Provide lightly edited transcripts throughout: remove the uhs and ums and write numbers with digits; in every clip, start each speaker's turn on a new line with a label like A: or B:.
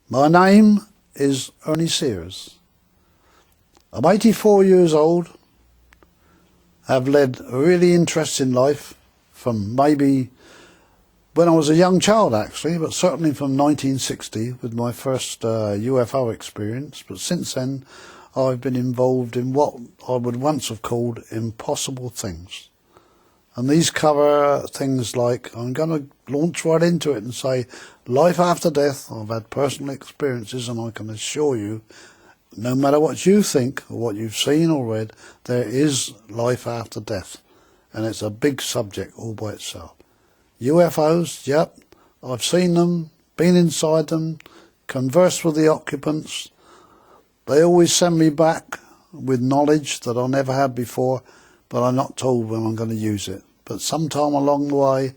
A: My name is Ernie Sears. I'm 84 years old, have led a really interesting life from maybe when I was a young child actually, but certainly from 1960 with my first UFO experience. But since then I've been involved in what I would once have called impossible things. And these cover things like, I'm going to launch right into it and say, life after death. I've had personal experiences and I can assure you, no matter what you think or what you've seen or read, there is life after death. And it's a big subject all by itself. UFOs, yep, I've seen them, been inside them, conversed with the occupants. They always send me back with knowledge that I never had before, but I'm not told when I'm going to use it. But sometime along the way,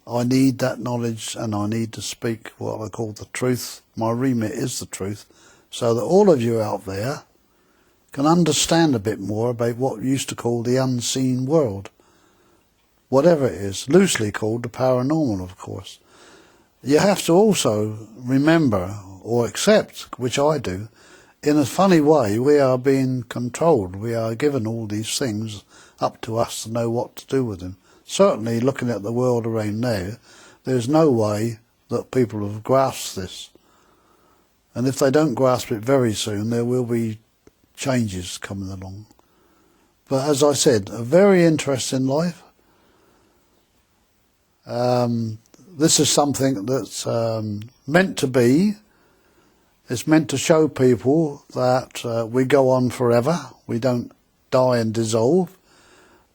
A: I need that knowledge and I need to speak what I call the truth. My remit is the truth, so that all of you out there can understand a bit more about what we used to call the unseen world. Whatever it is, loosely called the paranormal, of course. You have to also remember or accept, which I do, in a funny way, we are being controlled. We are given all these things up to us to know what to do with them. Certainly, looking at the world around now, there's no way that people have grasped this. And if they don't grasp it very soon, there will be changes coming along. But as I said, a very interesting life. This is something that's meant to be. It's meant to show people that we go on forever. We don't die and dissolve.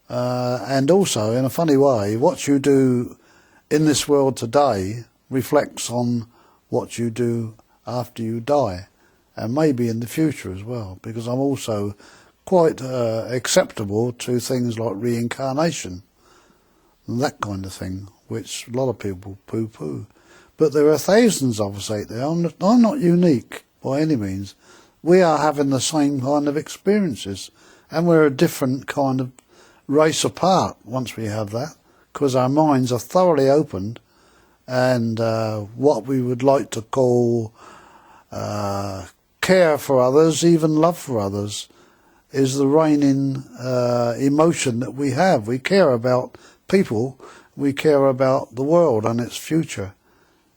A: And also, in a funny way, what you do in this world today reflects on what you do after you die, and maybe in the future as well, because I'm also quite acceptable to things like reincarnation and that kind of thing, which a lot of people poo-poo. But there are thousands of us out there. I'm not unique by any means. We are having the same kind of experiences, and we're a different kind of race apart once we have that, because our minds are thoroughly opened, and what we would like to call care for others, even love for others, is the reigning emotion that we have. We care about people, we care about the world and its future.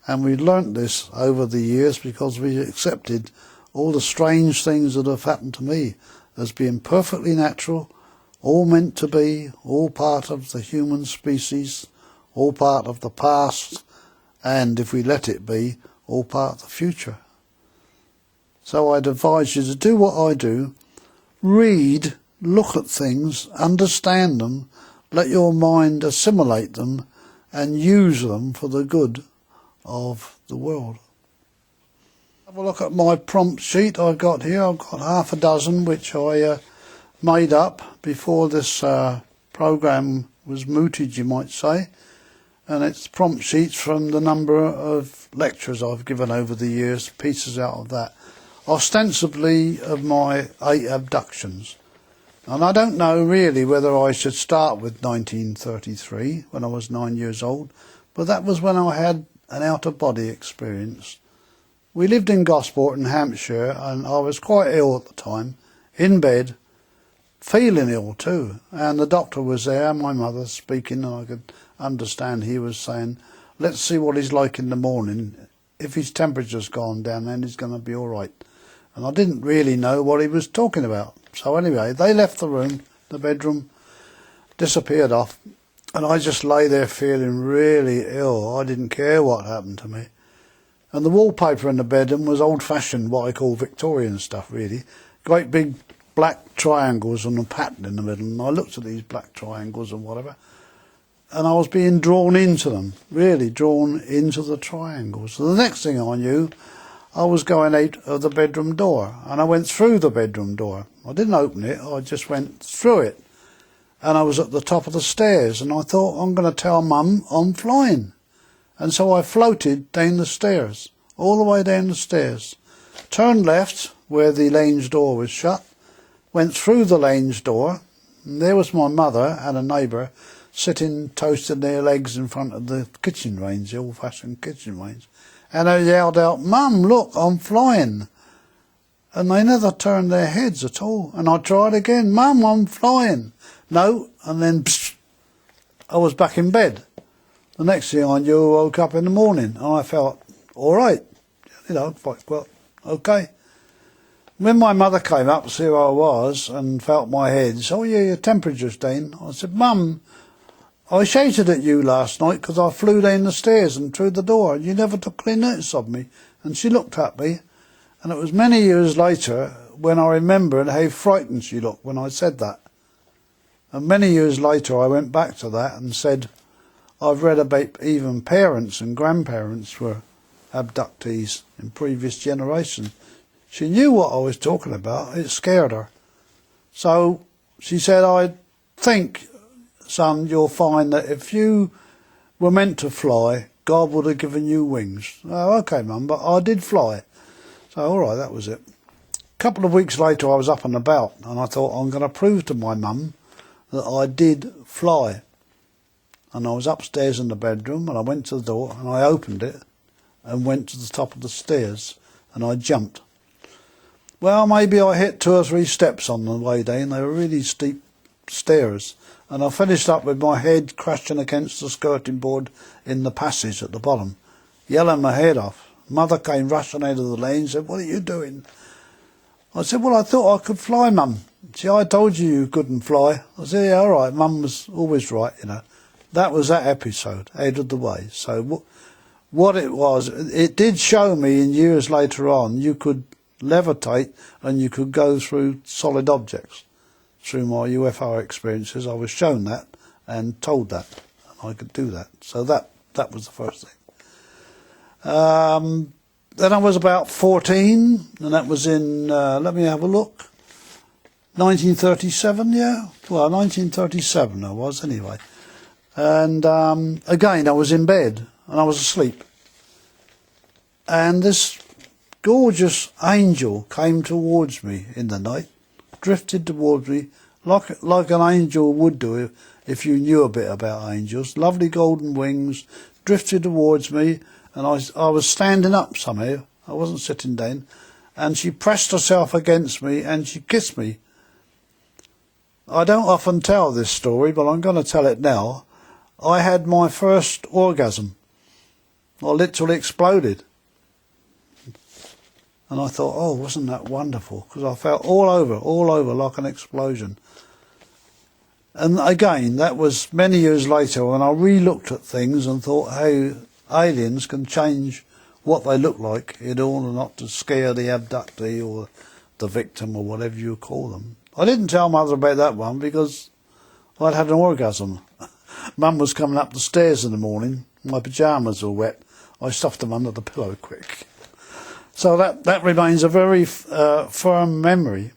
A: And we learnt this over the years because we accepted all the strange things that have happened to me as being perfectly natural, all meant to be, all part of the human species, all part of the past, and if we let it be, all part of the future. So I'd advise you to do what I do, read, look at things, understand them, let your mind assimilate them and use them for the good of the world. Have a look at my prompt sheet I've got here. I've got half a dozen which I made up before this program was mooted, you might say, and it's prompt sheets from the number of lectures I've given over the years, pieces out of that, ostensibly of my 8 abductions. And I don't know really whether I should start with 1933 when I was 9 years old, but that was when I had an out-of-body experience. We lived in Gosport in Hampshire, and I was quite ill at the time, in bed, feeling ill too, and the doctor was there, my mother speaking, and I could understand he was saying, let's see what he's like in the morning. If his temperature's gone down, then he's going to be all right. And I didn't really know what he was talking about. So anyway, they left the room, the bedroom, disappeared off, and I just lay there feeling really ill. I didn't care what happened to me. And the wallpaper in the bedroom was old-fashioned, what I call Victorian stuff, really. Great big black triangles and a pattern in the middle, and I looked at these black triangles and whatever, and I was being drawn into them, really drawn into the triangles. So the next thing I knew, I was going out of the bedroom door, and I went through the bedroom door. I didn't open it, I just went through it. And I was at the top of the stairs, and I thought, I'm going to tell Mum I'm flying. And so I floated down the stairs, all the way down the stairs, turned left where the lounge door was shut, went through the lounge door, and there was my mother and a neighbour sitting toasting their legs in front of the kitchen range, the old-fashioned kitchen range. And they yelled out, "Mum, look, I'm flying." And they never turned their heads at all. And I tried again, "Mum, I'm flying." No, and then psh, I was back in bed. The next thing I knew, I woke up in the morning and I felt all right. You know, well, okay. When my mother came up to see who I was and felt my head, she said, "Oh yeah, your temperature's down." I said, "Mum, I shouted at you last night because I flew down the stairs and through the door and you never took any notice of me." And she looked at me, and it was many years later when I remembered how frightened she looked when I said that. And many years later I went back to that and said, I've read about even parents and grandparents were abductees in previous generations. She knew what I was talking about. It scared her. So she said, "I think, son, you'll find that if you were meant to fly, God would have given you wings." "Oh, okay, Mum, but I did fly." So, all right, that was it. A couple of weeks later, I was up and about, and I thought, I'm going to prove to my mum that I did fly. And I was upstairs in the bedroom, and I went to the door, and I opened it, and went to the top of the stairs, and I jumped. Well, maybe I hit 2 or 3 steps on the way down. They were really steep stairs. And I finished up with my head crashing against the skirting board in the passage at the bottom, yelling my head off. Mother came rushing out of the lane and said, "What are you doing?" I said, "Well, I thought I could fly, Mum." She said, "I told you you couldn't fly." I said, "Yeah, all right, Mum was always right, you know." That was that episode, out of the way. So what it was, it did show me in years later on, you could levitate and you could go through solid objects. Through my UFO experiences, I was shown that and told that, and I could do that. So that was the first thing. Then I was about 14, and that was in, let me have a look, 1937, yeah? Well, 1937 I was, anyway. And again, I was in bed, and I was asleep. And this gorgeous angel came towards me in the night, drifted towards me, like an angel would do if you knew a bit about angels. Lovely golden wings, drifted towards me, and I was standing up somehow. I wasn't sitting down. And she pressed herself against me and she kissed me. I don't often tell this story, but I'm going to tell it now. I had my first orgasm. I literally exploded. And I thought, oh, wasn't that wonderful? Because I felt all over like an explosion. And again, that was many years later when I re-looked at things and thought how aliens can change what they look like in order not to scare the abductee or the victim or whatever you call them. I didn't tell Mother about that one because I'd had an orgasm. Mum was coming up the stairs in the morning. My pyjamas were wet. I stuffed them under the pillow quick. So that remains a very firm memory.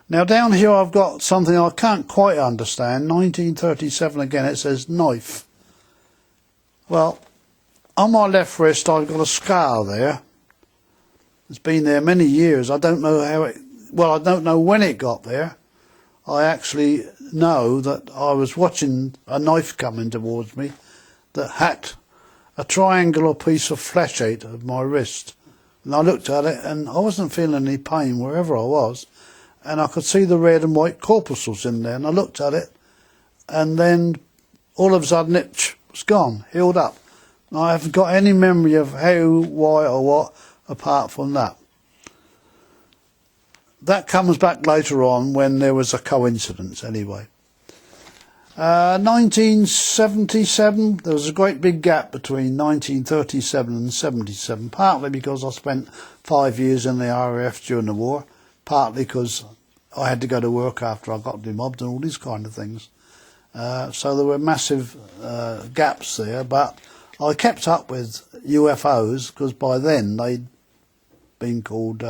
A: Now down here I've got something I can't quite understand. 1937 again, it says knife. Well, on my left wrist I've got a scar there. It's been there many years. I don't know how it... Well, I don't know when it got there. I actually know that I was watching a knife coming towards me that hacked a triangular piece of flesh out of my wrist. And I looked at it and I wasn't feeling any pain wherever I was. And I could see the red and white corpuscles in there. And I looked at it and then all of a sudden it was gone, healed up. And I haven't got any memory of how, why or what apart from that. That comes back later on when there was a coincidence anyway. 1977, there was a great big gap between 1937 and 77, partly because I spent 5 years in the RAF during the war, partly because I had to go to work after I got demobbed and all these kind of things. So there were massive gaps there, but I kept up with UFOs because by then they'd been called...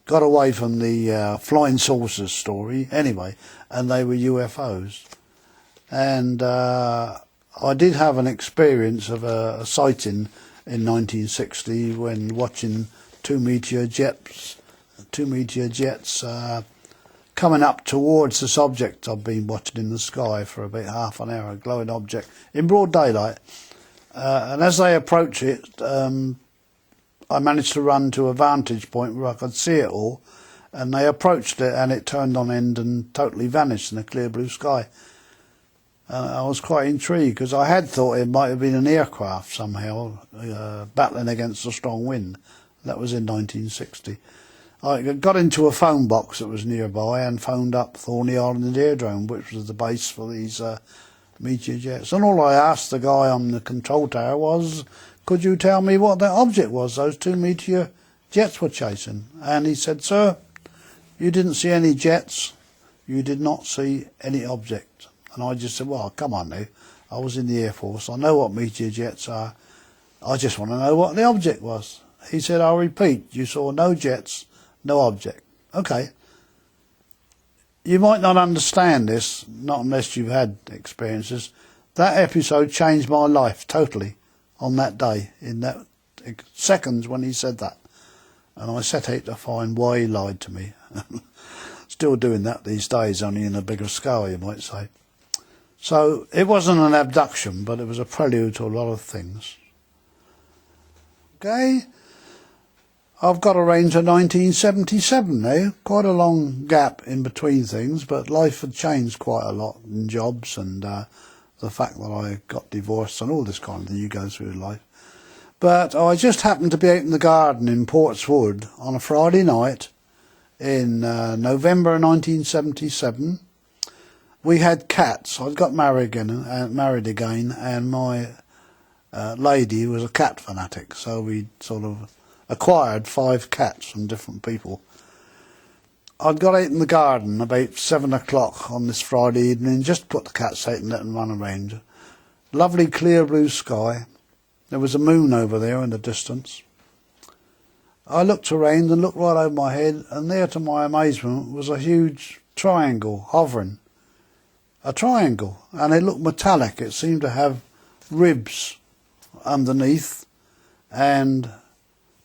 A: got away from the flying saucers story anyway, and they were UFOs. And I did have an experience of a sighting in 1960 when watching two meteor jets coming up towards this object I've been watching in the sky for about half an hour, a glowing object in broad daylight. And as they approach it, I managed to run to a vantage point where I could see it all, and they approached it and it turned on end and totally vanished in a clear blue sky. I was quite intrigued because I had thought it might have been an aircraft somehow battling against a strong wind. That was in 1960. I got into a phone box that was nearby and phoned up Thorney Island Aerodrome, which was the base for these meteor jets. And all I asked the guy on the control tower was, could you tell me what that object was those two meteor jets were chasing? And he said, sir, you didn't see any jets, you did not see any object. And I just said, well, come on now, I was in the Air Force, I know what meteor jets are, I just want to know what the object was. He said, I'll repeat, you saw no jets, no object. Okay. You might not understand this, not unless you've had experiences. That episode changed my life totally on that day, in that seconds when he said that. And I set out to find why he lied to me. Still doing that these days, only in a bigger scale, you might say. So it wasn't an abduction, but it was a prelude to a lot of things. Okay. I've got a range of 1977 now, quite a long gap in between things, but life had changed quite a lot in jobs and the fact that I got divorced and all this kind of thing you go through in life. But I just happened to be out in the garden in Portswood on a Friday night in November 1977. We had cats. I'd got married again, and my lady was a cat fanatic, so we sort of acquired 5 cats from different people. I'd got out in the garden about 7 o'clock on this Friday evening, just put the cats out and let them run around. Lovely clear blue sky. There was a moon over there in the distance. I looked around and looked right over my head, and there to my amazement was a huge triangle hovering. A triangle, and it looked metallic. It seemed to have ribs underneath and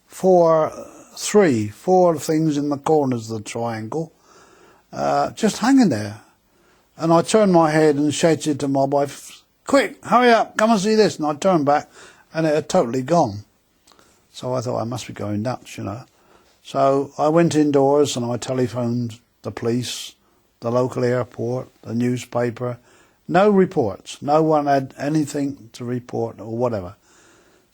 A: four things in the corners of the triangle, just hanging there. And I turned my head and shouted to my wife, quick, hurry up, come and see this. And I turned back and it had totally gone. So I thought I must be going nuts, you know. So I went indoors and I telephoned the police, the local airport, the newspaper. No reports. No one had anything to report or whatever.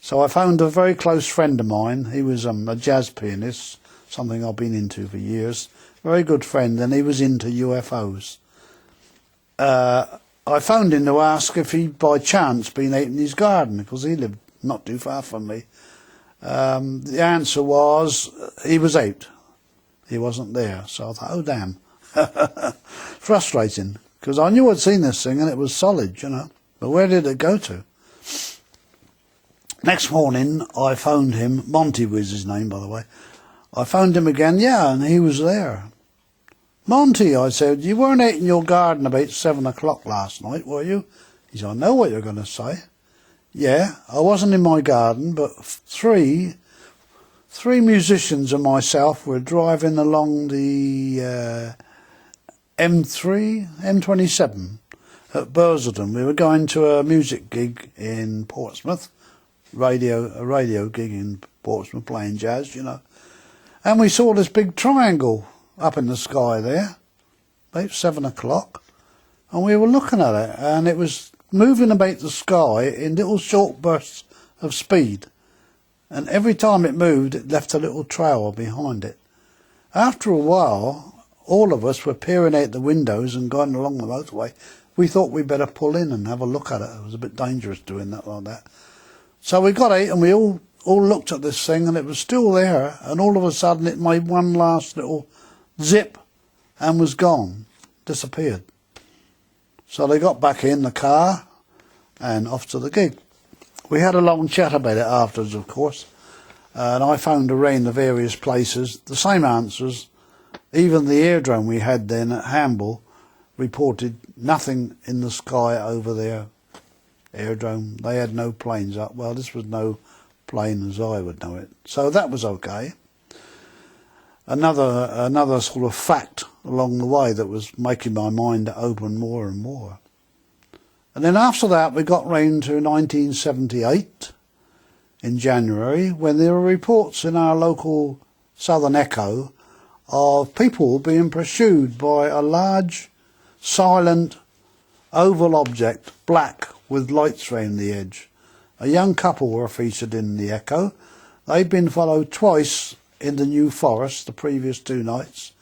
A: So I found a very close friend of mine. He was a jazz pianist, something I've been into for years. Very good friend, and he was into UFOs. I phoned him to ask if he'd by chance been out in his garden, because he lived not too far from me. The answer was he was out. He wasn't there. So I thought, oh damn. Frustrating, because I knew I'd seen this thing and it was solid, you know. But where did it go to? Next morning, I phoned him. Monty was his name, by the way. I phoned him again, yeah, and he was there. Monty, I said, you weren't out in your garden about 7 o'clock last night, were you? He said, I know what you're going to say. Yeah, I wasn't in my garden, but three musicians and myself were driving along the M27 at Bursledon. We were going to a music gig in Portsmouth. A radio gig in Portsmouth, playing jazz, you know. And we saw this big triangle up in the sky there, about 7 o'clock, and we were looking at it, and it was moving about the sky in little short bursts of speed, and every time it moved, it left a little trail behind it. After a while, all of us were peering out the windows and going along the motorway. We thought we'd better pull in and have a look at it. It was a bit dangerous doing that like that. So we got out and we all looked at this thing, and it was still there, and all of a sudden it made one last little zip and was gone, disappeared. So they got back in the car and off to the gig. We had a long chat about it afterwards, of course, and I phoned around the various places, the same answers. Even the aerodrome we had then at Hamble reported nothing in the sky over their aerodrome. They had no planes up. Well, this was no plane as I would know it. So that was okay. another sort of fact along the way that was making my mind open more and more. And then after that we got round to 1978 in January, when there were reports in our local Southern Echo of people being pursued by a large, silent, oval object, black, with lights round the edge. A young couple were featured in the Echo. They'd been followed twice in the New Forest the previous 2 nights,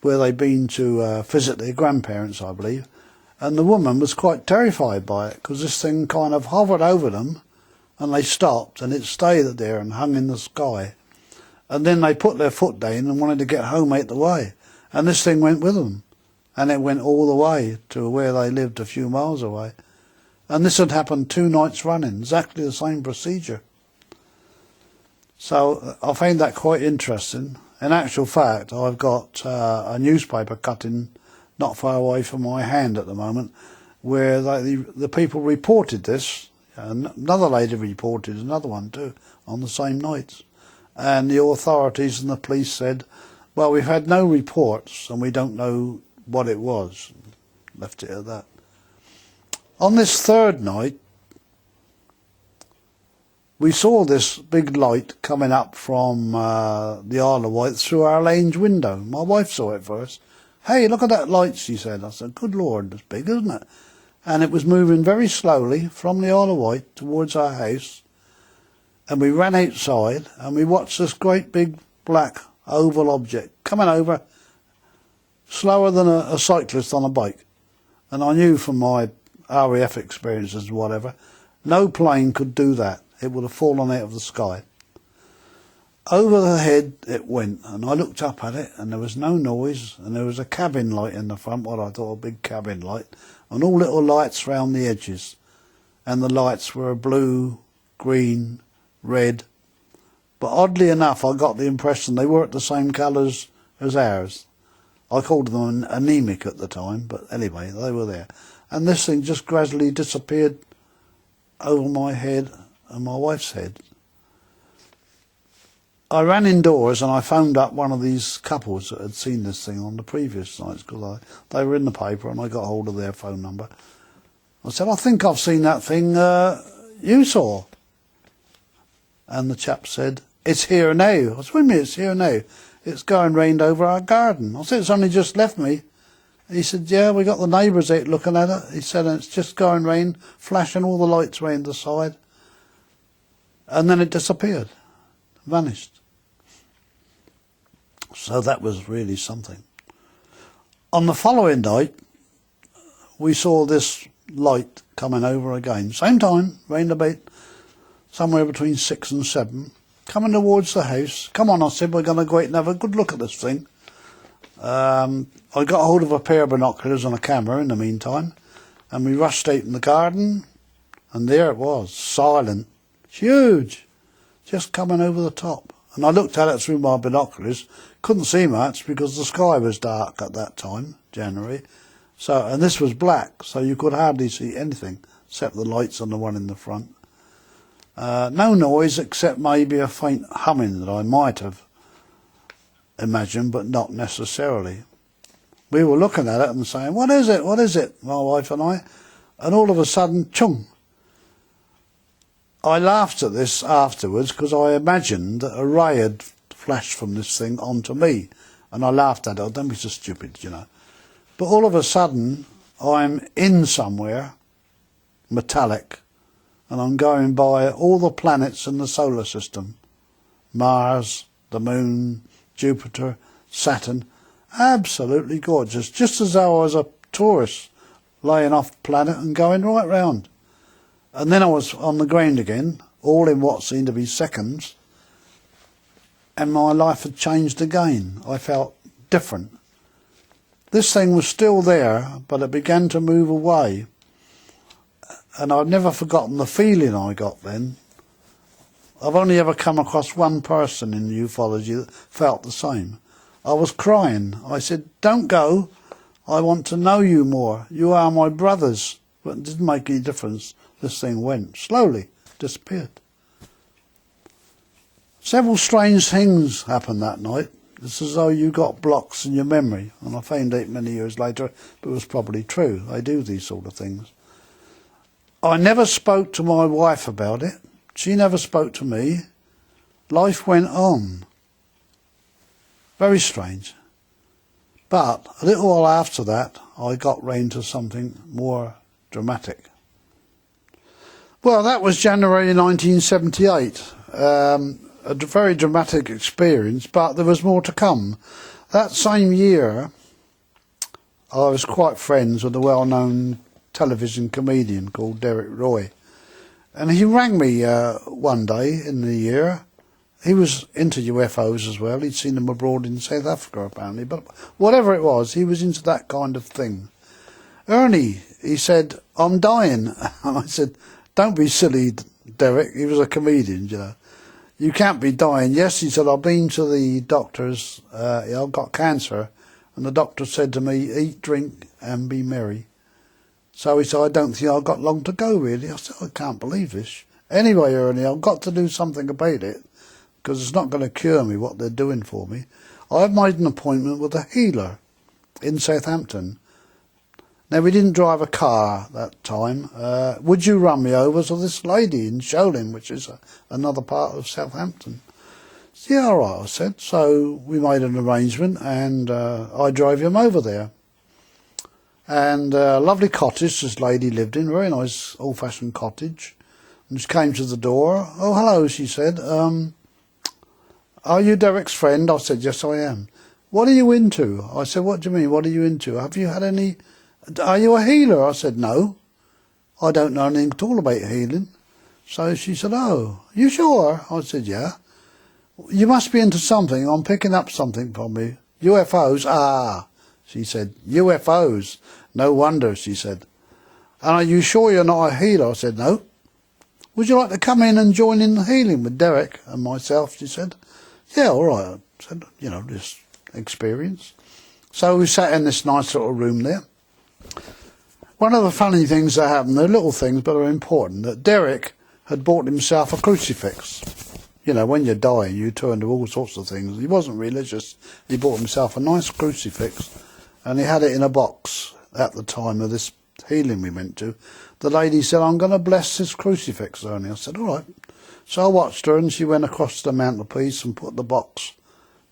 A: where they'd been to visit their grandparents, I believe. And the woman was quite terrified by it, because this thing kind of hovered over them, and they stopped, and it stayed there and hung in the sky. And then they put their foot down and wanted to get home out the way. And this thing went with them. And it went all the way to where they lived a few miles away. And this had happened 2 nights running, exactly the same procedure. So I found that quite interesting. In actual fact, I've got a newspaper cutting not far away from my hand at the moment, where the people reported this. Another lady reported another one too, on the same nights. And the authorities and the police said, well, we've had no reports and we don't know what it was. Left it at that. On this 3rd night, we saw this big light coming up from the Isle of Wight through our lounge window. My wife saw it first. Hey, look at that light, she said. I said, good Lord, it's big, isn't it? And it was moving very slowly from the Isle of Wight towards our house. And we ran outside and we watched this great big black oval object coming over slower than a cyclist on a bike. And I knew from my RAF experiences and whatever, no plane could do that. It would have fallen out of the sky. Over the head it went, and I looked up at it, and there was no noise, and there was a cabin light in the front, what I thought a big cabin light, and all little lights round the edges. And the lights were blue, green, red. But oddly enough, I got the impression they weren't the same colours as ours. I called them anemic at the time, but anyway, they were there. And this thing just gradually disappeared over my head and my wife's head. I ran indoors and I phoned up one of these couples that had seen this thing on the previous nights, because they were in the paper and I got hold of their phone number. I said, I think I've seen that thing you saw. And the chap said, it's here now. I said, wait a minute, it's here now. It's going round over our garden. I said, it's only just left me. He said, yeah, we got the neighbours out looking at it. He said, and it's just going round, flashing all the lights round the side. And then it disappeared, vanished. So that was really something. On the following night, we saw this light coming over again. Same time, round about somewhere between 6 and 7, coming towards the house. Come on, I said, we're going to go out and have a good look at this thing. I got hold of a pair of binoculars and a camera in the meantime, and we rushed out in the garden, and there it was, silent, huge, just coming over the top. And I looked at it through my binoculars, couldn't see much because the sky was dark at that time, January. So, and this was black, so you could hardly see anything except the lights on the one in the front. No noise except maybe a faint humming that I might have imagined, but not necessarily. We were looking at it and saying, what is it, what is it, my wife and I? And all of a sudden, chung. I laughed at this afterwards because I imagined that a ray had flashed from this thing onto me. And I laughed at it. Oh, don't be so stupid, you know. But all of a sudden, I'm in somewhere, metallic, and I'm going by all the planets in the solar system. Mars, the Moon, Jupiter, Saturn. Absolutely gorgeous. Just as though I was a tourist laying off the planet and going right round. And then I was on the ground again, all in what seemed to be seconds, and my life had changed again. I felt different. This thing was still there, but it began to move away. And I've never forgotten the feeling I got then. I've only ever come across one person in ufology that felt the same. I was crying. I said, don't go. I want to know you more. You are my brothers. But it didn't make any difference. This thing went slowly, disappeared. Several strange things happened that night. It's as though you got blocks in your memory. And I found out many years later, but it was probably true. They do these sort of things. I never spoke to my wife about it. She never spoke to me. Life went on. Very strange. But a little while after that, I got round to something more dramatic. Well, that was January 1978. A very dramatic experience, but there was more to come. That same year, I was quite friends with a well-known television comedian called Derek Roy. And he rang me one day in the year. He was into UFOs as well. He'd seen them abroad in South Africa, apparently. But whatever it was, he was into that kind of thing. Ernie, he said, I'm dying. And I said, don't be silly, Derek. He was a comedian, you know. You can't be dying. Yes, he said, I've been to the doctors. I've got cancer. And the doctor said to me, eat, drink, and be merry. So he said, I don't think I've got long to go, really. I said, I can't believe this. Anyway, Ernie, I've got to do something about it, because it's not going to cure me what they're doing for me. I've made an appointment with a healer in Southampton. Now, we didn't drive a car that time. Would you run me over to this lady in Sholing, which is another part of Southampton? Yeah, all right, I said. So we made an arrangement, and I drove him over there. And a lovely cottage this lady lived in, very nice old-fashioned cottage. And she came to the door. Oh, hello, she said. Are you Derek's friend? I said, yes, I am. What are you into? I said, what do you mean, what are you into? Have you had any... Are you a healer? I said, no. I don't know anything at all about healing. So she said, oh, you sure? I said, yeah. You must be into something. I'm picking up something from you. UFOs? Ah, she said, UFOs. No wonder, she said. And are you sure you're not a healer? I said, no. Would you like to come in and join in the healing with Derek and myself? She said. Yeah, all right. I said, you know, just experience. So we sat in this nice little room there. One of the funny things that happened, they're little things but are important, that Derek had bought himself a crucifix. You know, when you're dying, you turn to all sorts of things. He wasn't religious. He bought himself a nice crucifix, and he had it in a box at the time of this healing we went to. The lady said, I'm going to bless this crucifix, Ernie. I said, all right. So I watched her, and she went across the mantelpiece and put the box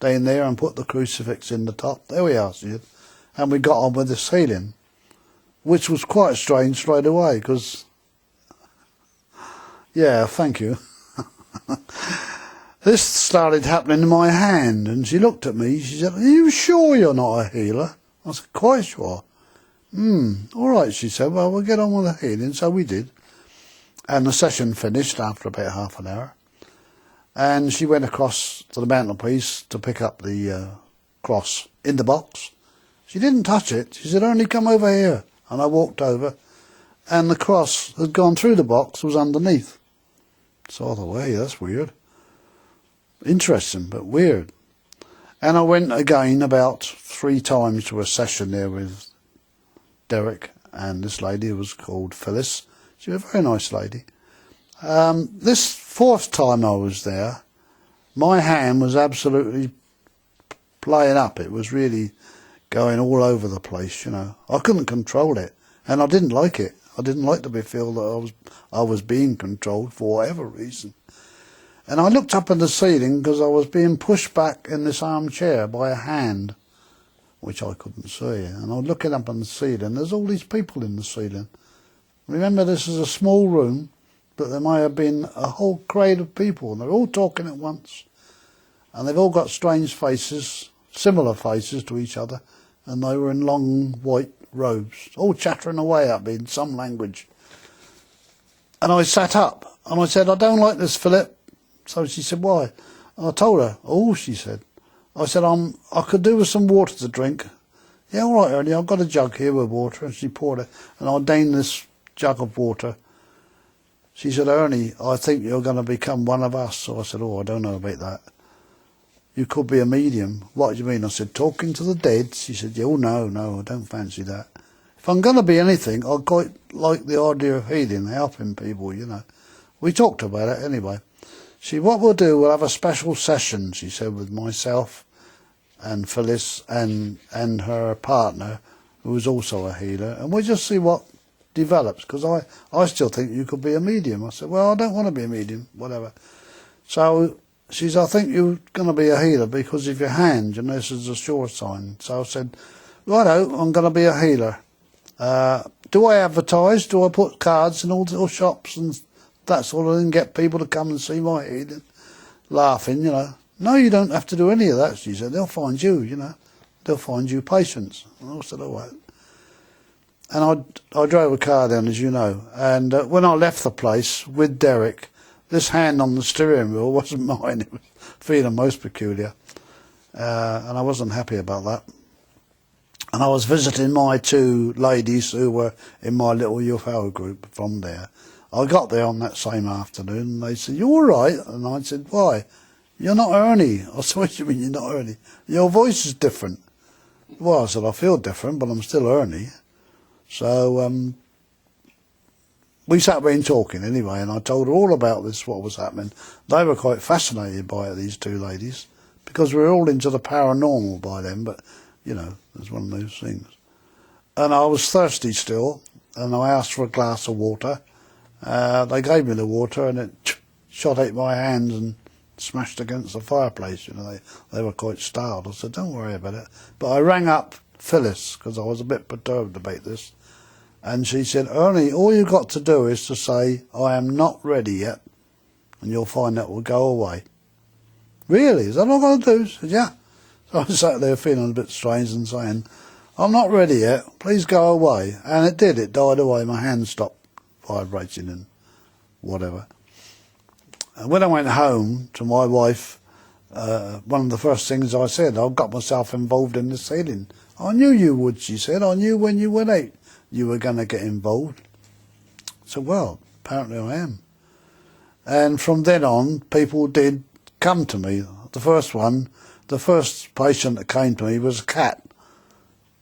A: down there and put the crucifix in the top. There we are, she said. And we got on with this healing, which was quite strange straight away, because, yeah, thank you. This started happening in my hand, and she looked at me. She said, are you sure you're not a healer? I said, quite sure. All right, she said, well, we'll get on with the healing. So we did. And the session finished after about half an hour. And she went across to the mantelpiece to pick up the cross in the box. She didn't touch it. She said, Ernie, come over here. And I walked over, and the cross had gone through the box, was underneath. So I thought, hey, that's weird. Interesting, but weird. And I went again about 3 times to a session there with Derek and this lady who was called Phyllis. She was a very nice lady. This 4th time I was there, my hand was absolutely playing up. It was really going all over the place, you know. I couldn't control it, and I didn't like it. I didn't like to feel that I was being controlled for whatever reason. And I looked up at the ceiling because I was being pushed back in this armchair by a hand, which I couldn't see. And I was looking up on the ceiling. There's all these people in the ceiling. Remember, this is a small room, but there may have been a whole crowd of people, and they're all talking at once. And they've all got strange faces, similar faces to each other, and they were in long white robes, all chattering away at me in some language. And I sat up, and I said, I don't like this, Philip. So she said, why? And I told her, oh, she said. I said, I could do with some water to drink. Yeah, all right, Ernie, I've got a jug here with water. And she poured it, and I downed this jug of water. She said, Ernie, I think you're going to become one of us. So I said, oh, I don't know about that. You could be a medium. What do you mean? I said, talking to the dead. She said, oh, no, I don't fancy that. If I'm going to be anything, I quite like the idea of healing, helping people, you know. We talked about it anyway. She, what we'll do, we'll have a special session, she said, with myself, and Phyllis and her partner, who was also a healer, and we'll just see what develops, because I still think you could be a medium. I said, well, I don't want to be a medium, whatever. So she said, I think you're going to be a healer because of your hand, and this is a sure sign. So I said, righto, I'm going to be a healer. Do I advertise? Do I put cards in all the shops and that sort of thing, get people to come and see my healing? Laughing, you know. No, you don't have to do any of that, she said. They'll find you, you know. They'll find you patients. And I said, all right. And I drove a car down, as you know. And when I left the place with Derek, this hand on the steering wheel wasn't mine. It was feeling most peculiar. And I wasn't happy about that. And I was visiting my two ladies who were in my little UFO group from there. I got there on that same afternoon, and they said, you all right? And I said, why? You're not Ernie. I said, what do you mean you're not Ernie? Your voice is different. Well, I said, I feel different, but I'm still Ernie. So we sat there talking anyway, and I told her all about this, what was happening. They were quite fascinated by it, these two ladies, because we were all into the paranormal by then, but, you know, it was one of those things. And I was thirsty still, and I asked for a glass of water. They gave me the water, and it shot out my hands and smashed against the fireplace. You know, they were quite startled. I said, don't worry about it. But I rang up Phyllis, because I was a bit perturbed about this, and she said, Ernie, all you've got to do is to say, I am not ready yet, and you'll find that will go away. Really? Is that all I've got to do? I said, yeah. So I sat there feeling a bit strange and saying, I'm not ready yet, please go away. And it did, it died away, my hand stopped vibrating and whatever. And when I went home to my wife, one of the first things I said, I got myself involved in this healing. I knew you would, she said. I knew when you went out you were going to get involved. So, well, apparently I am. And from then on, people did come to me. The first patient that came to me was a cat,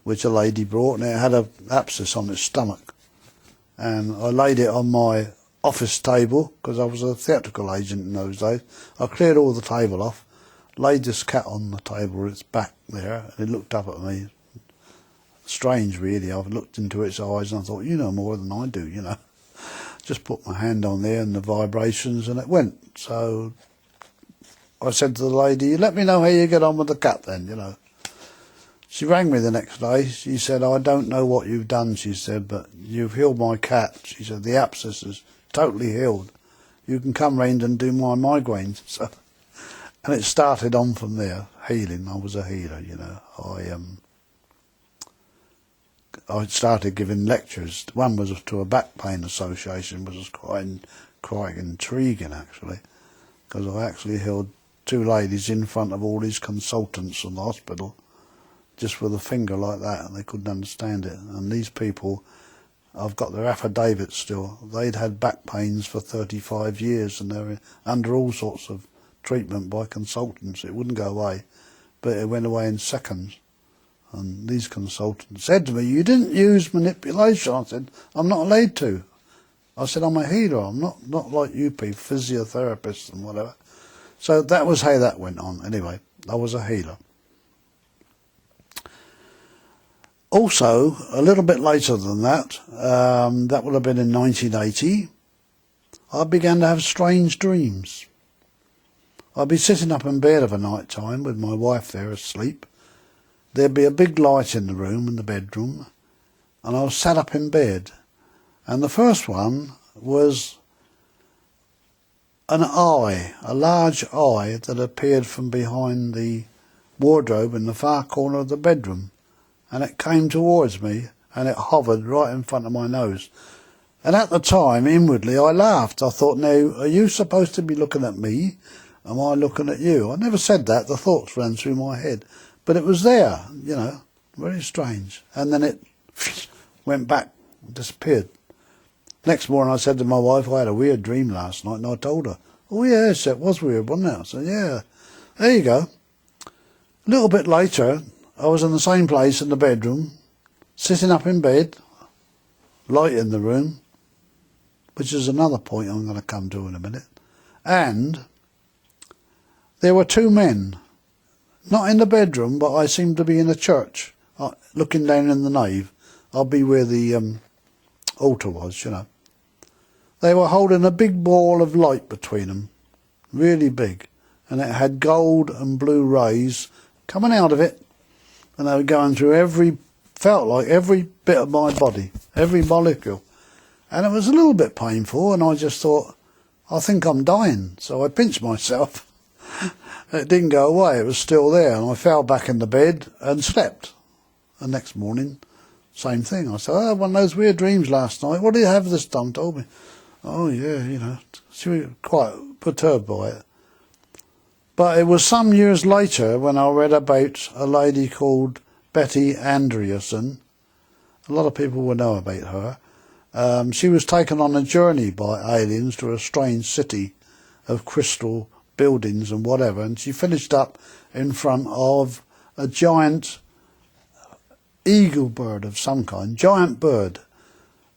A: which a lady brought, and it had an abscess on its stomach. And I laid it on my office table, because I was a theatrical agent in those days. I cleared all the table off, laid this cat on the table with its back there, and it looked up at me. Strange, really. I looked into its eyes and I thought, you know more than I do, you know. Just put my hand on there and the vibrations, and it went. So I said to the lady, let me know how you get on with the cat then, you know. She rang me the next day. She said, I don't know what you've done, she said, but you've healed my cat. She said, the abscess is totally healed. You can come round and do my migraines. So, and it started on from there, healing. I was a healer, you know. I started giving lectures. One was to a back pain association, which was quite intriguing, actually, because I actually held two ladies in front of all these consultants from the hospital, just with a finger like that, and they couldn't understand it. And these people, I've got their affidavits still. They'd had back pains for 35 years, and they were under all sorts of treatment by consultants. It wouldn't go away, but it went away in seconds. And these consultants said to me, you didn't use manipulation. I said, I'm not allowed to. I said, I'm a healer. I'm not like you people, physiotherapists and whatever. So that was how that went on. Anyway, I was a healer. Also, a little bit later than that, that would have been in 1980, I began to have strange dreams. I'd be sitting up in bed of a night time with my wife there asleep. There'd be a big light in the room, in the bedroom, and I was sat up in bed. And the first one was an eye, a large eye that appeared from behind the wardrobe in the far corner of the bedroom. And it came towards me, and it hovered right in front of my nose. And at the time, inwardly, I laughed. I thought, now, are you supposed to be looking at me? Am I looking at you? I never said that. The thoughts ran through my head. But it was there, you know, very strange. And then it went back, disappeared. Next morning I said to my wife, I had a weird dream last night, and I told her, oh yes, it was weird, wasn't it? I said, yeah, there you go. A little bit later, I was in the same place in the bedroom, sitting up in bed, light in the room, which is another point I'm going to come to in a minute. And there were two men Not in the bedroom, but I seemed to be in a church, looking down in the nave. I'll be where the altar was, you know. They were holding a big ball of light between them, really big, and it had gold and blue rays coming out of it, and they were going through felt like every bit of my body, every molecule. And it was a little bit painful, and I just thought, I think I'm dying. So I pinched myself. It didn't go away, it was still there, and I fell back in the bed and slept. The next morning, same thing. I said, I had one of those weird dreams last night. What do you have this time? Told me. Oh yeah, you know, she was quite perturbed by it. But it was some years later when I read about a lady called Betty Andreasson. A lot of people will know about her. She was taken on a journey by aliens to a strange city of crystal buildings and whatever, and she finished up in front of a giant eagle bird of some kind, giant bird.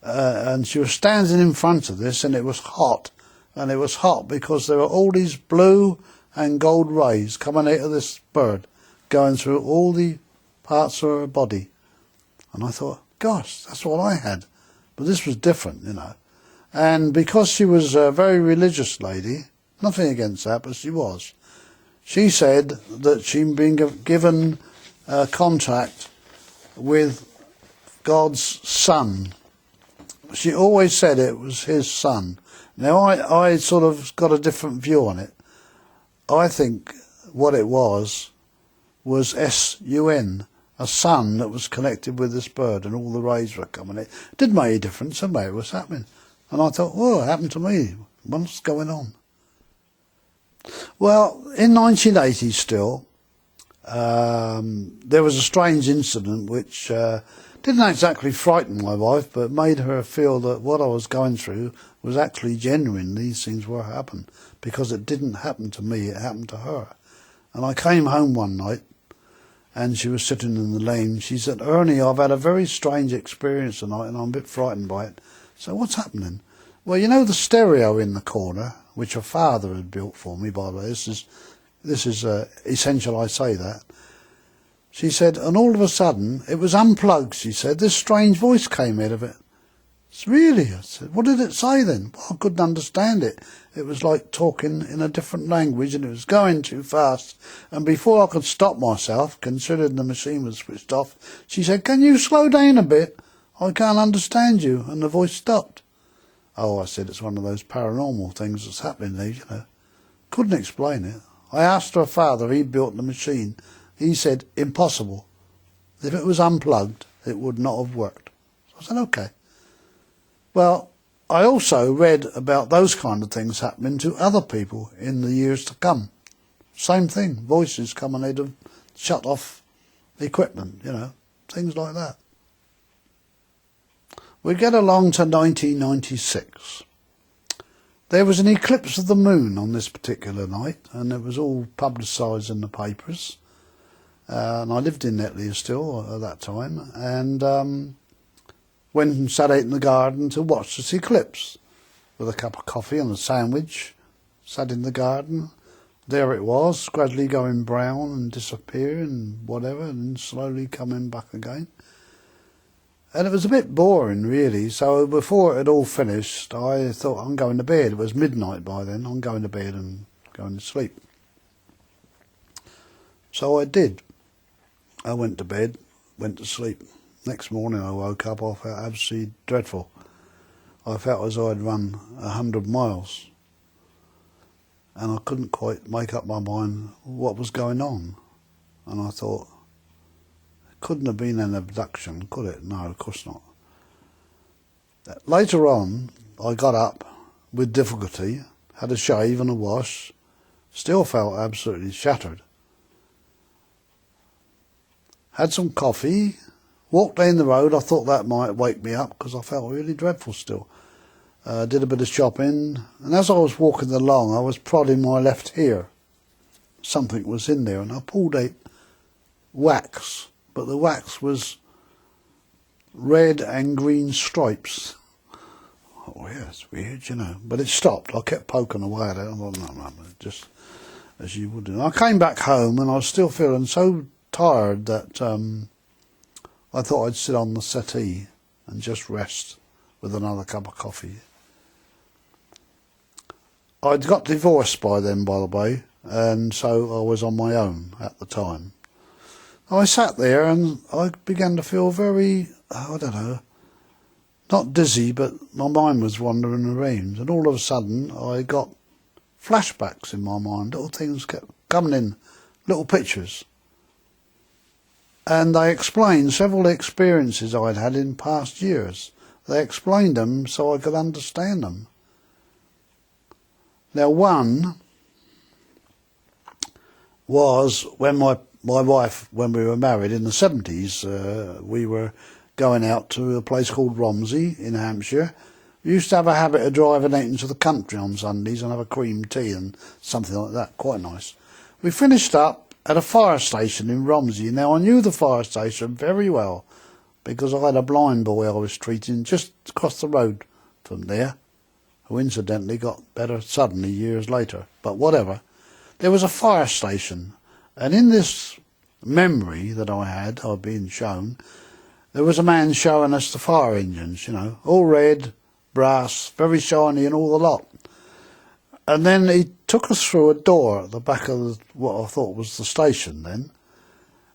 A: And she was standing in front of this, and it was hot. And it was hot because there were all these blue and gold rays coming out of this bird, going through all the parts of her body. And I thought, gosh, that's what I had. But this was different, you know. And because she was a very religious lady, nothing against that, but she was, she said that she'd been given contact with God's son. She always said it was his son. Now, I sort of got a different view on it. I think what it was S-U-N, a sun that was connected with this bird, and all the rays were coming in. It didn't make a difference, somewhere it was happening. And I thought, oh, it happened to me. What's going on? Well, in 1980 still, there was a strange incident which didn't exactly frighten my wife, but made her feel that what I was going through was actually genuine. These things were happening, because it didn't happen to me, it happened to her. And I came home one night, and she was sitting in the lane. She said, Ernie, I've had a very strange experience tonight, and I'm a bit frightened by it. So what's happening? Well, you know the stereo in the corner, which her father had built for me, by the way. This is essential I say that. She said, and all of a sudden, it was unplugged, she said. This strange voice came out of it. It's really? I said, what did it say then? Well, I couldn't understand it. It was like talking in a different language, and it was going too fast. And before I could stop myself, considering the machine was switched off, she said, can you slow down a bit? I can't understand you. And the voice stopped. Oh, I said, it's one of those paranormal things that's happening there, you know. Couldn't explain it. I asked her father, he built the machine. He said, impossible. If it was unplugged, it would not have worked. So I said, okay. Well, I also read about those kind of things happening to other people in the years to come. Same thing, voices coming out of shut off equipment, you know, things like that. We get along to 1996. There was an eclipse of the moon on this particular night, and it was all publicised in the papers. And I lived in Netley still at that time, and went and sat out in the garden to watch this eclipse with a cup of coffee and a sandwich. Sat in the garden. There it was, gradually going brown and disappearing and whatever, and slowly coming back again. And it was a bit boring, really, so before it had all finished, I thought, I'm going to bed. It was midnight by then. I'm going to bed and going to sleep. So I did. I went to bed, went to sleep. Next morning I woke up, I felt absolutely dreadful. I felt as though I'd run 100 miles. And I couldn't quite make up my mind what was going on. And I thought, it couldn't have been an abduction, could it? No, of course not. Later on, I got up with difficulty, had a shave and a wash, still felt absolutely shattered. Had some coffee, walked down the road. I thought that might wake me up because I felt really dreadful still. Did a bit of shopping, and as I was walking along, I was prodding my left ear. Something was in there, and I pulled out wax, but the wax was red and green stripes. Oh yeah, it's weird, you know. But it stopped. I kept poking away at it. I thought, no, just. as you would do. I came back home and I was still feeling so tired that I thought I'd sit on the settee and just rest with another cup of coffee. I'd got divorced by then, by the way, and so I was on my own at the time. I sat there and I began to feel very, I don't know, not dizzy, but my mind was wandering around, and all of a sudden I got flashbacks in my mind. Little things kept coming in, little pictures. And they explained several experiences I'd had in past years. They explained them so I could understand them. Now, one was when my wife, when we were married in the 70s, we were going out to a place called Romsey in Hampshire. We used to have a habit of driving out into the country on Sundays and have a cream tea and something like that, quite nice. We finished up at a fire station in Romsey. Now, I knew the fire station very well because I had a blind boy I was treating just across the road from there, who incidentally got better suddenly years later, but whatever. There was a fire station, and in this memory that I had, I'd been shown, there was a man showing us the fire engines, you know, all red, brass, very shiny and all the lot. And then he took us through a door at the back of what I thought was the station then,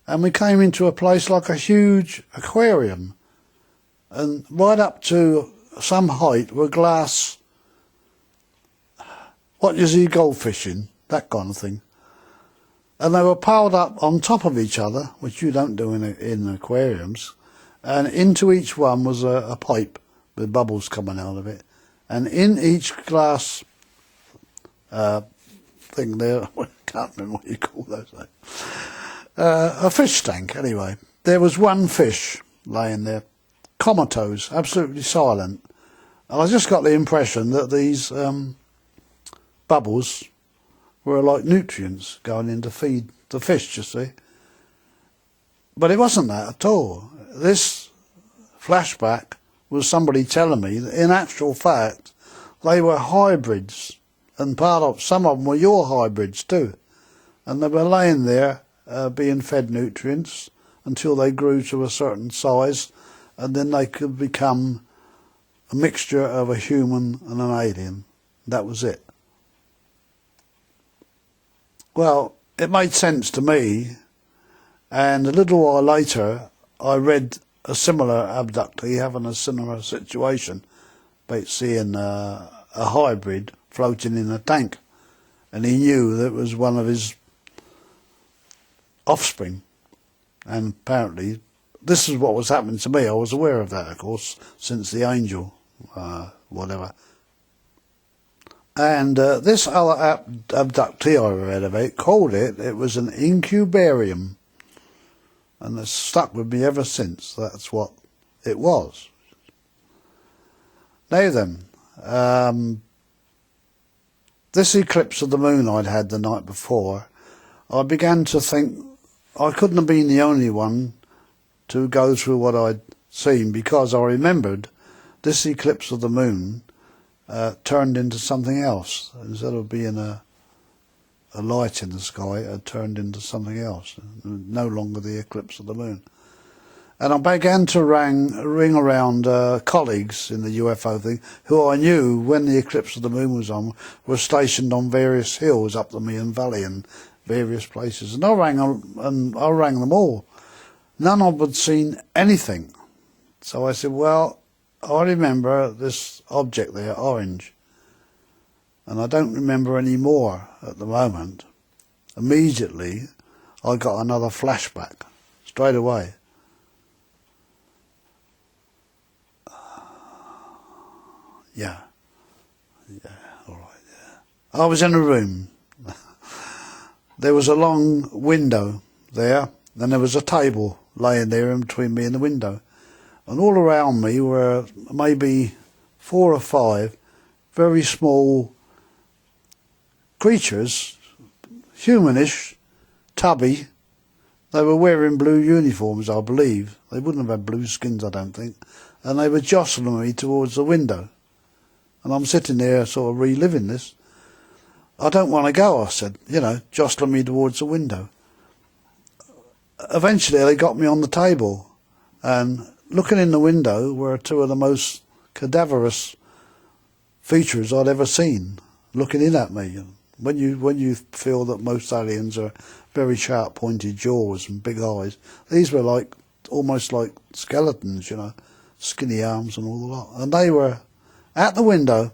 A: and we came into a place like a huge aquarium, and right up to some height were glass, what you see goldfish in, that kind of thing. And they were piled up on top of each other, which you don't do in aquariums, and into each one was a pipe with bubbles coming out of it. And in each glass thing there, I can't remember what you call those things, a fish tank anyway. There was one fish laying there, comatose, absolutely silent. And I just got the impression that these bubbles were like nutrients going in to feed the fish, you see. But it wasn't that at all. This flashback was somebody telling me that in actual fact they were hybrids, and some of them were your hybrids too. And they were laying there being fed nutrients until they grew to a certain size, and then they could become a mixture of a human and an alien. That was it. Well, it made sense to me, and a little while later I read a similar abductee having a similar situation, about seeing a hybrid floating in a tank, and he knew that it was one of his offspring. And apparently this is what was happening to me. I was aware of that, of course, since the angel, whatever. And this other abductee I read about called it was an incubarium. And it's stuck with me ever since. That's what it was. Now then, this eclipse of the moon I'd had the night before, I began to think I couldn't have been the only one to go through what I'd seen, because I remembered this eclipse of the moon turned into something else. Instead of being a light in the sky, it turned into something else, no longer the eclipse of the moon. And I began to ring around colleagues in the UFO thing, who I knew when the eclipse of the moon was on, were stationed on various hills up the Meon Valley and various places. And I rang them all. None of them had seen anything. So I said, well, I remember this object there, orange. And I don't remember any more at the moment. Immediately, I got another flashback, straight away. Yeah, all right, yeah. I was in a room. There was a long window there, and there was a table laying there in between me and the window. And all around me were maybe 4 or 5 very small creatures, humanish, tubby. They were wearing blue uniforms, I believe. They wouldn't have had blue skins, I don't think. And they were jostling me towards the window. And I'm sitting there sort of reliving this. I don't want to go, I said, you know, jostling me towards the window. Eventually they got me on the table, and looking in the window were two of the most cadaverous features I'd ever seen, looking in at me. When you feel that most aliens are very sharp pointed jaws and big eyes, these were like almost like skeletons, you know, skinny arms and all the lot. And they were at the window,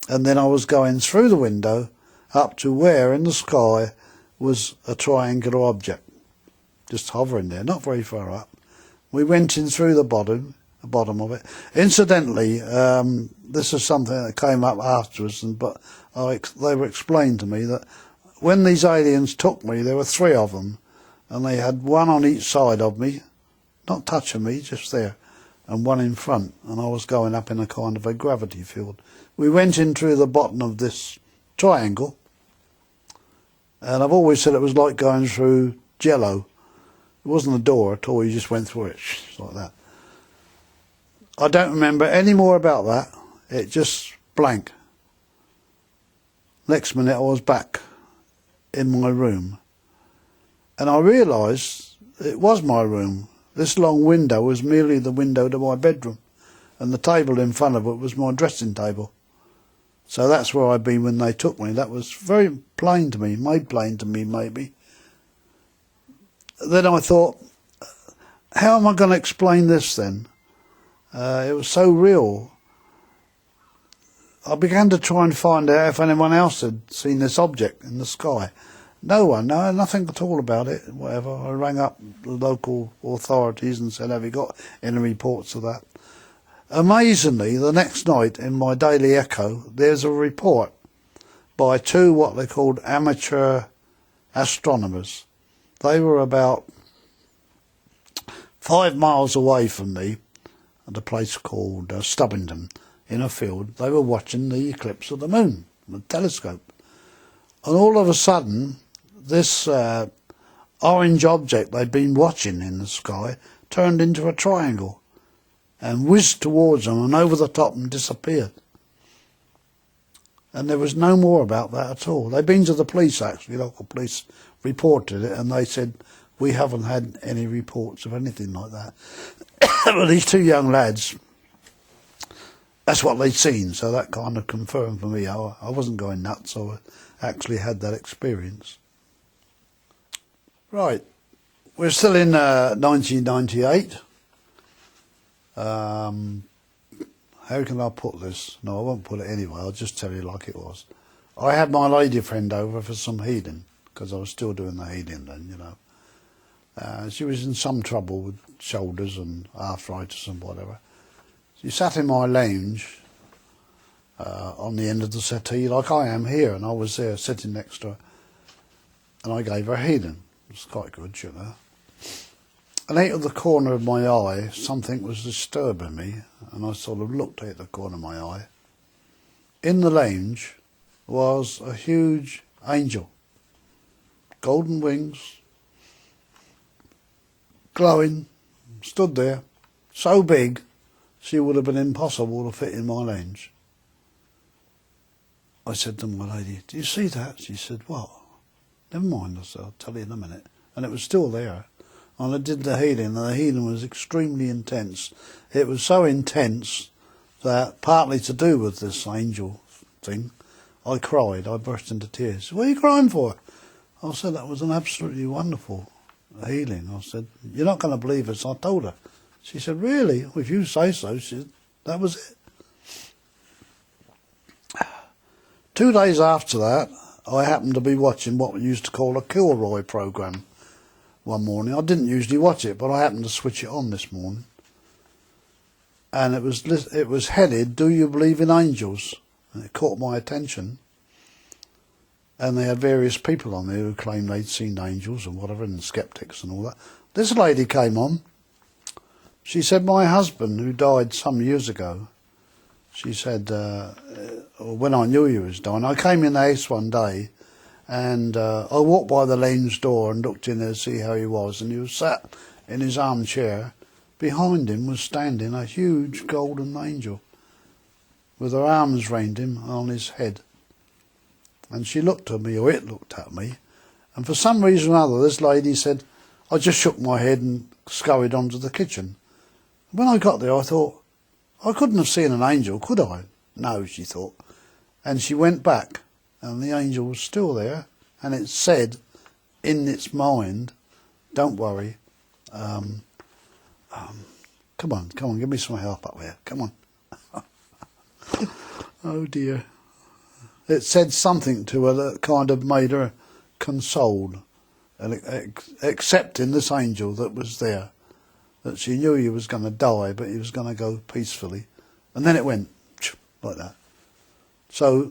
A: and then I was going through the window up to where in the sky was a triangular object, just hovering there, not very far up. We went in through the bottom of it. Incidentally, this is something that came up afterwards, but they were explained to me that when these aliens took me, there were three of them, and they had one on each side of me, not touching me, just there, and one in front, and I was going up in a kind of a gravity field. We went in through the bottom of this triangle, and I've always said it was like going through jello. It wasn't a door at all, you just went through it, like that. I don't remember any more about that. It just blank. Next minute I was back in my room, and I realised it was my room. This long window was merely the window to my bedroom, and the table in front of it was my dressing table. So that's where I'd been when they took me. That was very plain to me, made plain to me maybe. Then I thought, how am I going to explain this then? It was so real. I began to try and find out if anyone else had seen this object in the sky. No one, no, nothing at all about it, whatever. I rang up the local authorities and said, have you got any reports of that? Amazingly, the next night in my Daily Echo, there's a report by two what they called amateur astronomers. They were about 5 miles away from me at a place called Stubbington in a field. They were watching the eclipse of the moon with a telescope. And all of a sudden, this orange object they'd been watching in the sky turned into a triangle and whizzed towards them and over the top and disappeared. And there was no more about that at all. They'd been to the police, actually, local police reported it, and they said, we haven't had any reports of anything like that. But these two young lads, that's what they'd seen, so that kind of confirmed for me. I wasn't going nuts, I actually had that experience. Right, we're still in 1998. How can I put this? No, I won't put it anyway, I'll just tell you like it was. I had my lady friend over for some healing, because I was still doing the healing then, you know. She was in some trouble with shoulders and arthritis and whatever. She sat in my lounge on the end of the settee like I am here, and I was there sitting next to her, and I gave her healing. It was quite good, you know. And out of the corner of my eye, something was disturbing me, and I sort of looked at the corner of my eye. In the lounge was a huge angel, golden wings, glowing, stood there, so big she would have been impossible to fit in my lounge. I said to my lady, do you see that? She said, what? Never mind, I said, I'll tell you in a minute. And it was still there. And I did the healing, and the healing was extremely intense. It was so intense that, partly to do with this angel thing, I cried. I burst into tears. What are you crying for? I said, that was an absolutely wonderful healing. I said, you're not going to believe this. I told her. She said, really? Well, if you say so. She said, that was it. 2 days after that, I happened to be watching what we used to call a Kilroy programme one morning. I didn't usually watch it, but I happened to switch it on this morning. And it was headed, Do You Believe in Angels? And it caught my attention. And they had various people on there who claimed they'd seen angels and whatever, and skeptics and all that. This lady came on. She said, my husband, who died some years ago, she said, when I knew he was dying, I came in the house one day, and I walked by the lounge door and looked in there to see how he was, and he was sat in his armchair. Behind him was standing a huge golden angel with her arms round him on his head. And she looked at me, or it looked at me, and for some reason or other, this lady said, I just shook my head and scurried onto the kitchen. When I got there, I thought, I couldn't have seen an angel, could I? No, she thought. And she went back, and the angel was still there, and it said, in its mind, don't worry, come on, give me some help up here, come on. Oh dear. It said something to her that kind of made her consoled, and accepting this angel that was there, that she knew he was going to die, but he was going to go peacefully. And then it went like that. So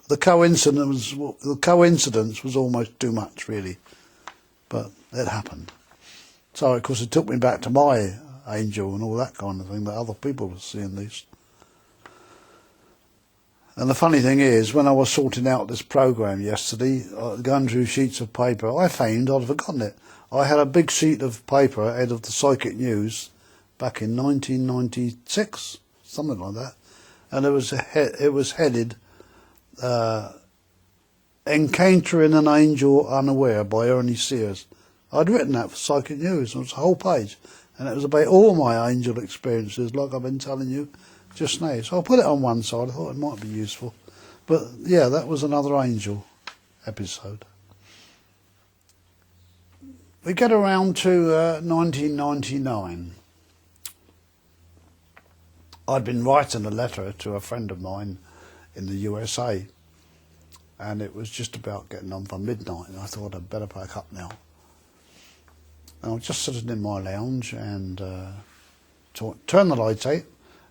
A: the coincidence was almost too much, really, but it happened. So of course it took me back to my angel and all that kind of thing, that other people were seeing these. And the funny thing is, when I was sorting out this program yesterday, going through sheets of paper, I found I'd forgotten it. I had a big sheet of paper out of the Psychic News back in 1996, something like that, and it was headed "Encountering an Angel Unaware" by Ernie Sears. I'd written that for Psychic News, and it was a whole page, and it was about all my angel experiences, like I've been telling you just now. So I put it on one side. I thought it might be useful, but yeah, that was another angel episode. We get around to 1999. I'd been writing a letter to a friend of mine in the USA, and it was just about getting on for midnight, and I thought I'd better pack up now. And I was just sitting in my lounge and turned the light out.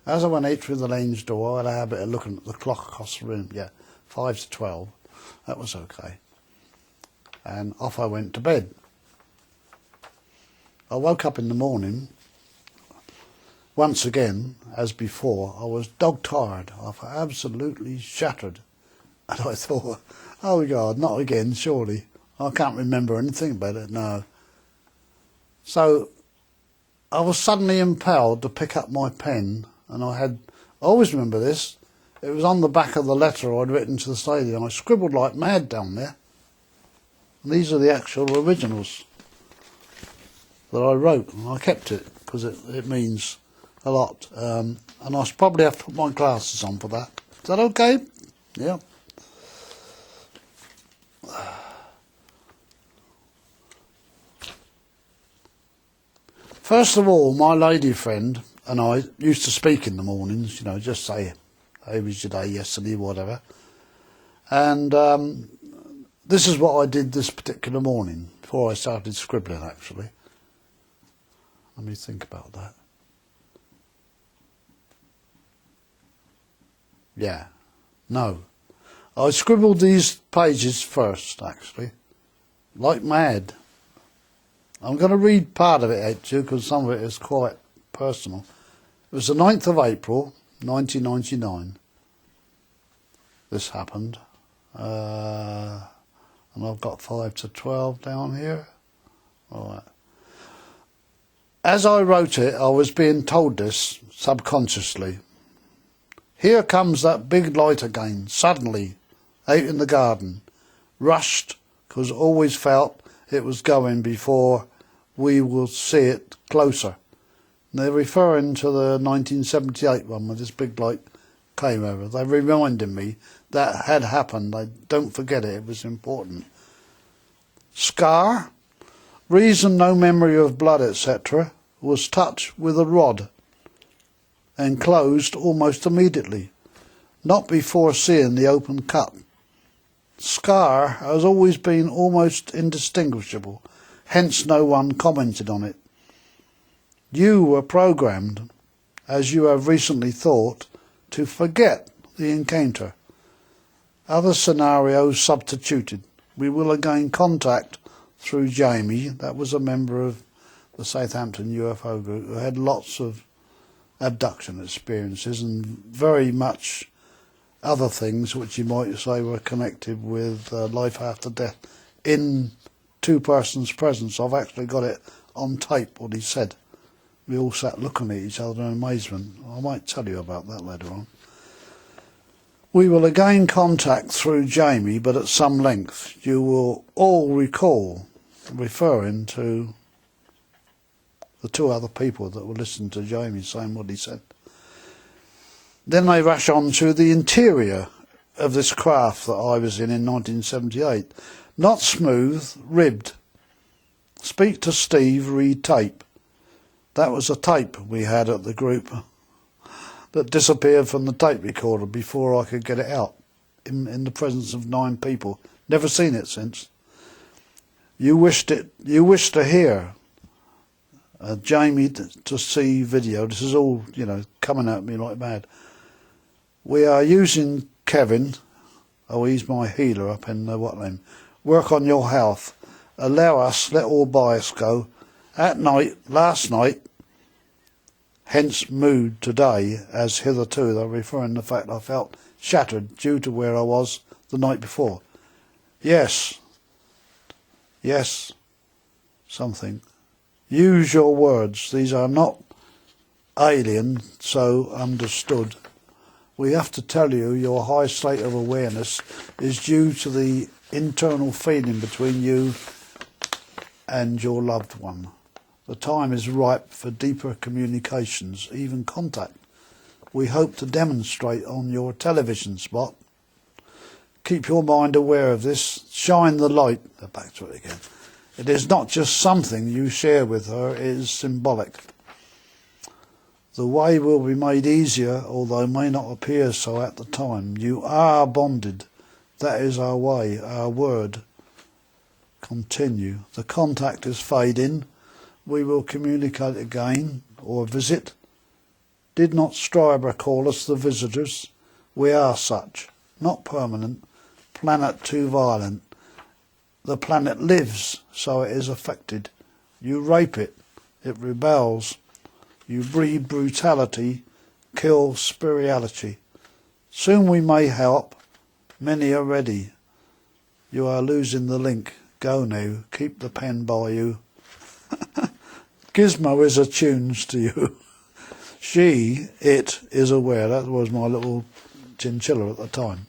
A: As I went out through the lounge door, I had a habit of looking at the clock across the room. Yeah, 5 to 12. That was okay. And off I went to bed. I woke up in the morning. Once again, as before, I was dog-tired. I was absolutely shattered. And I thought, oh God, not again, surely. I can't remember anything about it, no. So I was suddenly impelled to pick up my pen, and I always remember this, it was on the back of the letter I'd written to the lady, and I scribbled like mad down there. And these are the actual originals that I wrote, and I kept it because it means a lot. And I should probably have to put my glasses on for that. Is that okay? Yeah. First of all, my lady friend and I used to speak in the mornings, just say, how was your day yesterday, whatever. And this is what I did this particular morning, before I started scribbling, actually. Let me think about that. Yeah. No. I scribbled these pages first, actually. Like mad. I'm going to read part of it out to you, because some of it is quite personal. It was the 9th of April, 1999. This happened. And I've got 5 to 12 down here. All right. As I wrote it, I was being told this subconsciously. Here comes that big light again, suddenly, out in the garden. Rushed, because always felt it was going before we will see it closer. And they're referring to the 1978 one, when this big light came over. They reminded me that had happened. I don't forget it, it was important. Scar, reason no memory of blood, etc., was touched with a rod and closed almost immediately, not before seeing the open cut. Scar has always been almost indistinguishable, hence no one commented on it. You were programmed, as you have recently thought, to forget the encounter. Other scenarios substituted. We will again contact through Jamie, that was a member of the Southampton UFO group, who had lots of abduction experiences and very much other things which you might say were connected with life after death in two persons' presence. I've actually got it on tape, what he said. We all sat looking at each other in amazement. I might tell you about that later on. We will again contact through Jamie, but at some length. You will all recall, referring to the two other people that were listening to Jamie saying what he said. Then they rush on to the interior of this craft that I was in 1978. Not smooth, ribbed. Speak to Steve, read tape. That was a tape we had at the group that disappeared from the tape recorder before I could get it out, in the presence of 9 people. Never seen it since. You wish to hear Jamie to see video. This is all, coming at me like mad. We are using Kevin. Oh, he's my healer up in the Watland. Work on your health. Allow us, let all bias go. At night, last night, hence mood today, as hitherto, they're referring to the fact I felt shattered due to where I was the night before. Yes, something. Use your words. These are not alien, so understood. We have to tell you your high state of awareness is due to the internal feeling between you and your loved one. The time is ripe for deeper communications, even contact. We hope to demonstrate on your television spot. Keep your mind aware of this. Shine the light. Back to it again. It is not just something you share with her, it is symbolic. The way will be made easier, although may not appear so at the time. You are bonded. That is our way, our word. Continue. The contact is fading. We will communicate again, or visit. Did not Stryber call us the visitors? We are such. Not permanent. Planet too violent. The planet lives, so it is affected. You rape it. It rebels. You breed brutality, kill spirituality. Soon we may help. Many are ready. You are losing the link. Go now. Keep the pen by you. Gizmo is attuned to you. It is aware. That was my little chinchilla at the time.